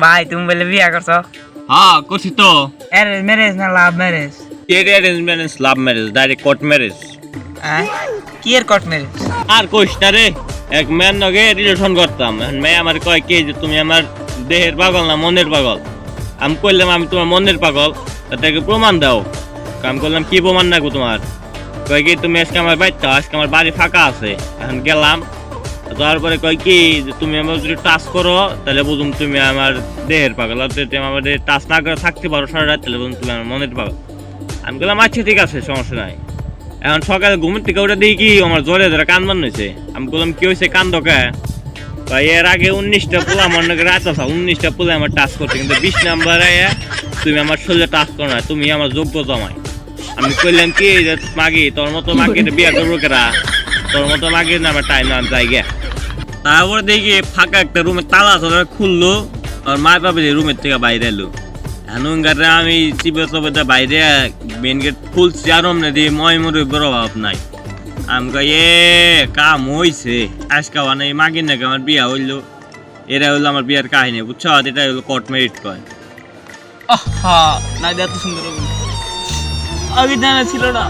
ভাই তুমি বলে বিয়া করছো? হ্যাঁ করছি তো। অ্যারেঞ্জ ম্যারেজ না love marriage? Arrange marriage, love marriage, direct court marriage. কি এর কোর্ট ম্যারেজ? আর কইস না রে, এক মেয়ের নগে রিলেশন করতাম। এখন মেয়ে আমার কয় কি যে তুমি আমার দেহের পাগল না মনের পাগল। আমি কইলাম আমি তোমার মনের পাগল, তাকে প্রমাণ দাও। আমি করলাম কি প্রমাণ রাখবো তোমার? কয় কি তুমি আজকে আমার বাড়িতে, আজকে আমার বাড়ি ফাঁকা আছে। এখন গেলাম, তারপরে কয় কি যে তুমি আমার যদি টাচ করো তাহলে বুঝুম তুমি আমার দেহের পাগল, আর যদি আমার টাচ না করে থাকতে পারো সারা রাত তাহলে বুঝুম তুমি আমার মনের পাগল। আমি বললাম আচ্ছা ঠিক আছে, সমস্যা নাই। এখন সকালে ঘুমের থেকে ওটা দেখি কি আমার জ্বরে ধরে কান বান হয়েছে। আমি বললাম কি হয়েছে কান দোকা? এর আগে 19টা পোলা আমার নাকি রাত আসা, 19টা পোলা আমার টাচ করছে, কিন্তু 20 নাম্বারে তুমি আমার শরীরে টাচ করো না, তুমি আমার যোগ্য জমাই। আমি কইলাম কি যে মাগি তোর মতো মাগি বিয়ে করবো কেরা, তোর মতো মাগি না আমার টাইম আমি যাই গিয়া। তারপরে দেখি ফাঁকা একটা রুমের তালা তালা খুললো, আর মা বাবা রুমের থেকে বাইরে এলো। হানুঙ্গারে আমি চিপে চপে বাইরে মেন গেট খুলছি, আর অমনে দিয়ে মই মরে বড় ভাব নাই। আমি কই কাম হইছে, আজকে মানে মাগির নাকি আমার বিয়া হইলো। এরা হইলো আমার বিয়ার কাহিনী, বুঝছো? এটা হইলো কোর্ট ম্যারিড কয়। না এত সুন্দর হবে আগে জানা ছিল না।